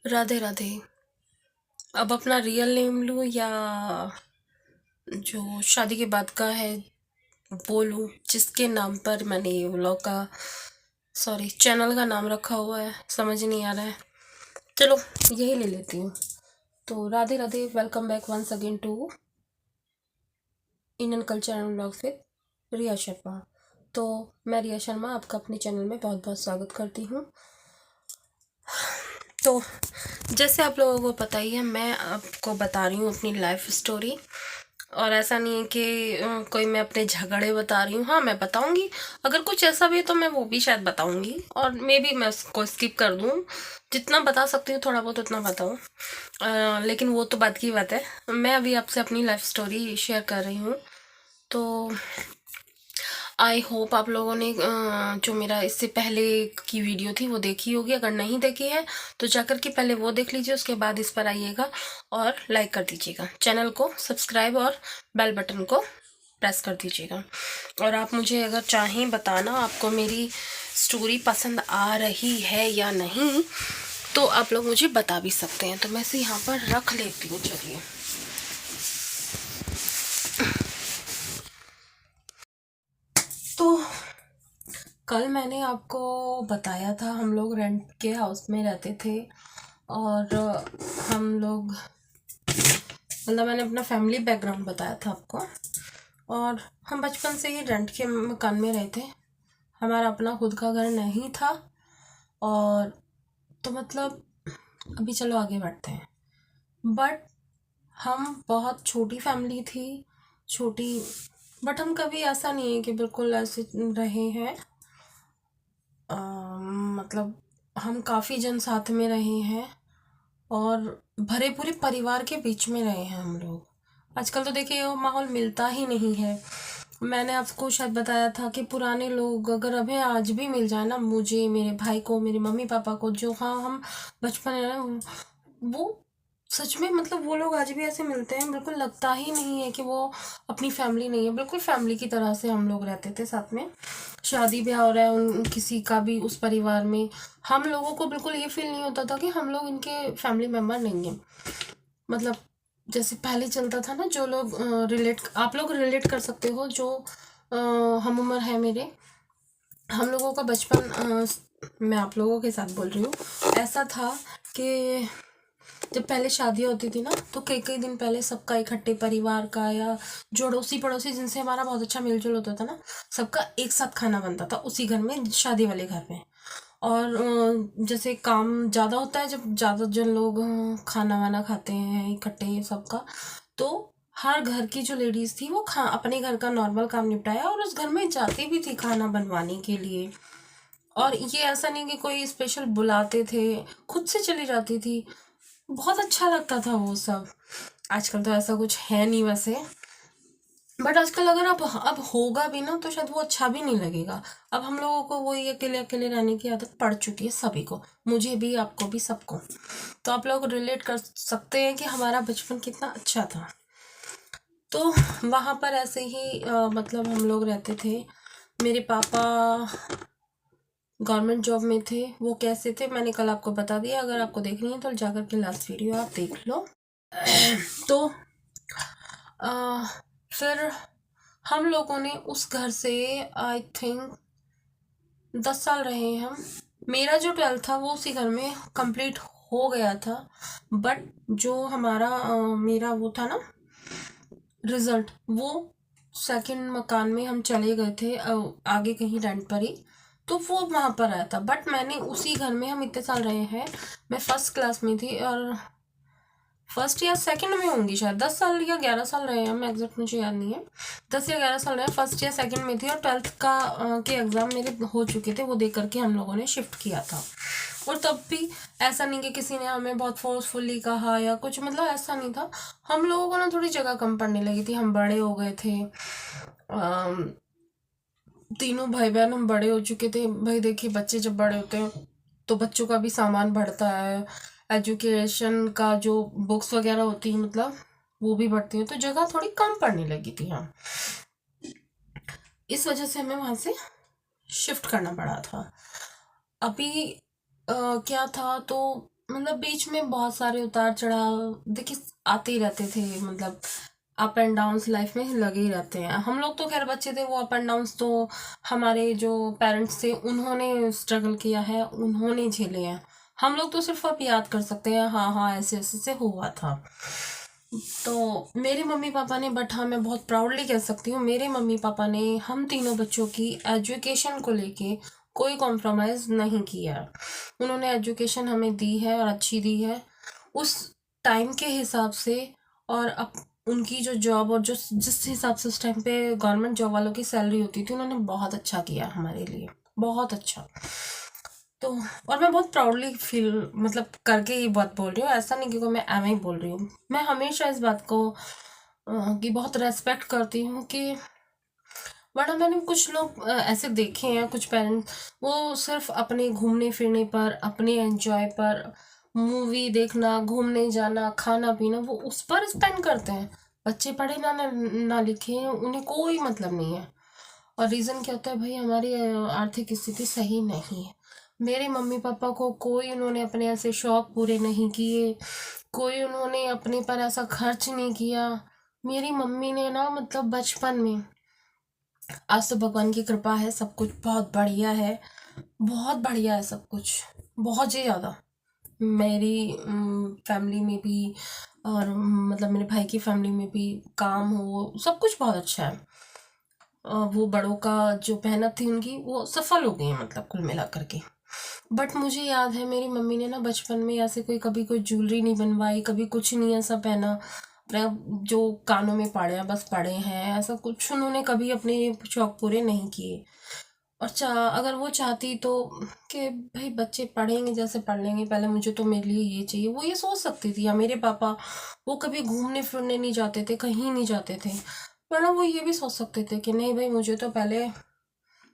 राधे राधे। अब अपना real name लूँ या जो शादी के बाद का है वो लूँ, जिसके नाम पर मैंने ये व्लॉग का चैनल का नाम रखा हुआ है, समझ नहीं आ रहा है। चलो यही ले लेती हूँ। तो Radhe Radhe, welcome back once again to Indian culture and vlogs with Riya Sharma. तो मैं रिया शर्मा आपका अपने चैनल में बहुत बहुत स्वागत करती हूँ। तो जैसे आप लोगों को पता ही है, मैं आपको बता रही हूँ अपनी लाइफ स्टोरी। और ऐसा नहीं है कि कोई मैं अपने झगड़े बता रही हूँ। हाँ, मैं बताऊंगी, अगर कुछ ऐसा भी है तो मैं वो भी शायद बताऊंगी, और मे बी मैं उसको स्किप कर दूँ। जितना बता सकती हूँ थोड़ा बहुत उतना बताऊँ, लेकिन वो तो बात की बात है। मैं अभी आपसे अपनी लाइफ स्टोरी शेयर कर रही हूँ। तो आई होप आप लोगों ने जो मेरा इससे पहले की वीडियो थी वो देखी होगी। अगर नहीं देखी है तो जाकर के पहले वो देख लीजिए, उसके बाद इस पर आइएगा और लाइक कर दीजिएगा, चैनल को सब्सक्राइब और बेल बटन को प्रेस कर दीजिएगा। और आप मुझे अगर चाहें बताना आपको मेरी स्टोरी पसंद आ रही है या नहीं, तो आप लोग मुझे बता भी सकते हैं। तो मैं इसे यहाँ पर रख लेती हूँ। चलिए, तो कल मैंने आपको बताया था हम लोग रेंट के हाउस में रहते थे। और हम लोग मतलब मैंने अपना फैमिली बैकग्राउंड बताया था आपको। और हम बचपन से ही रेंट के मकान में रहते। हमारा अपना खुद का घर नहीं था। और तो मतलब अभी चलो आगे बढ़ते हैं। बट हम बहुत छोटी फैमिली थी, छोटी। बट हम कभी ऐसा नहीं है कि बिल्कुल ऐसे रहे हैं। मतलब हम काफ़ी जन साथ में रहे हैं और भरे पूरे परिवार के बीच में रहे हैं हम लोग। आजकल तो देखिए वो माहौल मिलता ही नहीं है। मैंने आपको शायद बताया था कि पुराने लोग अगर अभी आज भी मिल जाए ना, मुझे, मेरे भाई को, मेरे मम्मी पापा को, जो हाँ हम बचपन में, वो सच में मतलब वो लोग आज भी ऐसे मिलते हैं। बिल्कुल लगता ही नहीं है कि वो अपनी फैमिली नहीं है, बिल्कुल फैमिली की तरह से हम लोग रहते थे साथ में। शादी ब्याह हो रहा है उन किसी का भी उस परिवार में, हम लोगों को बिल्कुल ये फील नहीं होता था कि हम लोग इनके फैमिली मेम्बर नहीं हैं। मतलब जैसे पहले चलता था ना, जो लोग आप लोग रिलेट कर सकते हो, जो हम उम्र है मेरे, हम लोगों का बचपन, मैं आप लोगों के साथ बोल रही हूँ, ऐसा था कि जब पहले शादियाँ होती थी ना, तो कई कई दिन पहले सबका इकट्ठे परिवार का या जो अड़ोसी पड़ोसी जिनसे हमारा बहुत अच्छा मेलजोल होता था ना, सबका एक साथ खाना बनता था उसी घर में, शादी वाले घर में। और जैसे काम ज़्यादा होता है जब ज़्यादा जन लोग खाना वाना खाते हैं इकट्ठे सबका, तो हर घर की जो लेडीज़ थी वो अपने घर का नॉर्मल काम निपटाया और उस घर में जाती भी थी खाना बनवाने के लिए। और ये ऐसा नहीं कि कोई स्पेशल बुलाते थे, खुद से चली जाती थी। बहुत अच्छा लगता था वो सब। आजकल तो ऐसा कुछ है नहीं वैसे। बट आजकल अगर अब होगा भी ना तो शायद वो अच्छा भी नहीं लगेगा। अब हम लोगों को वो ये अकेले अकेले रहने की आदत पड़ चुकी है सभी को, मुझे भी, आपको भी, सबको। तो आप लोग रिलेट कर सकते हैं कि हमारा बचपन कितना अच्छा था। तो वहाँ पर ऐसे ही मतलब हम लोग रहते थे। मेरे पापा गवर्नमेंट जॉब में थे। वो कैसे थे मैंने कल आपको बता दिया, अगर आपको देखनी है तो जाकर के लास्ट वीडियो आप देख लो। तो आ, फिर हम लोगों ने उस घर से आई थिंक 10 साल रहे हैं हम। मेरा जो 12th था वो उसी घर में कंप्लीट हो गया था। बट जो हमारा मेरा वो था ना रिजल्ट, वो सेकंड मकान में हम चले गए थे, आगे कहीं रेंट पर ही, तो वो वहाँ पर आया था। बट मैंने उसी घर में, हम इतने साल रहे हैं। मैं फर्स्ट क्लास में थी और फर्स्ट या सेकंड में होंगी शायद, 10 साल या 11 साल रहे हैं हम, एग्जैक्ट मुझे याद नहीं है। 10 या 11 साल रहे, फर्स्ट या सेकंड में थी और 12th का के एग्ज़ाम मेरे हो चुके थे, वो दे करके हम लोगों ने शिफ्ट किया था। और तब भी ऐसा नहीं कि किसी ने हमें बहुत फोर्सफुली कहा या कुछ, मतलब ऐसा नहीं था। हम लोगों को ना थोड़ी जगह कम पड़ने लगी थी, हम बड़े हो गए थे। तीनों भाई बहन हम बड़े हो चुके थे। भाई देखिए, बच्चे जब बड़े होते हैं तो बच्चों का भी सामान बढ़ता है, एजुकेशन का जो बुक्स वगैरह होती है मतलब वो भी बढ़ती है, तो जगह थोड़ी कम पड़ने लगी थी। हाँ, इस वजह से हमें वहाँ से शिफ्ट करना पड़ा था। अभी क्या था, तो मतलब बीच में बहुत सारे उतार चढ़ाव देखिए आते ही रहते थे, मतलब अप एंड डाउन्स लाइफ में लगे ही रहते हैं। हम लोग तो खैर बच्चे थे, वो अप एंड डाउन्स तो हमारे जो पेरेंट्स थे उन्होंने स्ट्रगल किया है, उन्होंने झेले हैं। हम लोग तो सिर्फ अब याद कर सकते हैं, हाँ हाँ ऐसे ऐसे से हुआ था। तो मेरे मम्मी पापा ने, बट हाँ मैं बहुत प्राउडली कह सकती हूँ, मेरे मम्मी पापा ने हम तीनों बच्चों की एजुकेशन को लेके कोई कॉम्प्रोमाइज़ नहीं किया है। उन्होंने एजुकेशन हमें दी है और अच्छी दी है उस टाइम के हिसाब से। और अब उनकी जो जॉब और जो जिस हिसाब से उस टाइम पे गवर्नमेंट जॉब वालों की सैलरी होती थी, उन्होंने बहुत अच्छा किया हमारे लिए, बहुत अच्छा। तो और मैं बहुत प्राउडली फील मतलब करके ये बात बोल रही हूँ, ऐसा नहीं कि मैं एवं ही बोल रही हूँ। मैं हमेशा इस बात को की बहुत रेस्पेक्ट करती हूँ कि वरना मैंने कुछ लोग ऐसे देखे हैं, कुछ पेरेंट्स वो सिर्फ अपने घूमने फिरने पर, अपने एंजॉय पर, मूवी देखना, घूमने जाना, खाना पीना, वो उस पर स्पेंड करते हैं। बच्चे पढ़े ना लिखे, उन्हें कोई मतलब नहीं है। और रीज़न क्या होता है भाई, हमारी आर्थिक स्थिति सही नहीं है। मेरे मम्मी पापा को कोई उन्होंने अपने ऐसे शौक पूरे नहीं किए, कोई उन्होंने अपने पर ऐसा खर्च नहीं किया। मेरी मम्मी ने ना मतलब बचपन में, आज तो भगवान की कृपा है, सब कुछ बहुत बढ़िया है, बहुत बढ़िया है सब कुछ, बहुत ही ज़्यादा। मेरी फैमिली में भी और मतलब मेरे भाई की फैमिली में भी काम हो, सब कुछ बहुत अच्छा है। वो बड़ों का जो मेहनत थी उनकी, वो सफल हो गई है मतलब कुल मिला करके। बट मुझे याद है मेरी मम्मी ने ना बचपन में ऐसे कोई कभी ज्वेलरी नहीं बनवाई, कभी कुछ नहीं ऐसा पहना। जो कानों में पड़े हैं बस पड़े हैं, ऐसा कुछ उन्होंने कभी अपने शौक पूरे नहीं किए। और अगर वो चाहती तो कि भाई बच्चे पढ़ेंगे जैसे पढ़ लेंगे, पहले मुझे तो मेरे लिए ये चाहिए, वो ये सोच सकती थी। या मेरे पापा, वो कभी घूमने फिरने नहीं जाते थे, कहीं नहीं जाते थे, वरना वो ये भी सोच सकते थे कि नहीं भाई मुझे तो पहले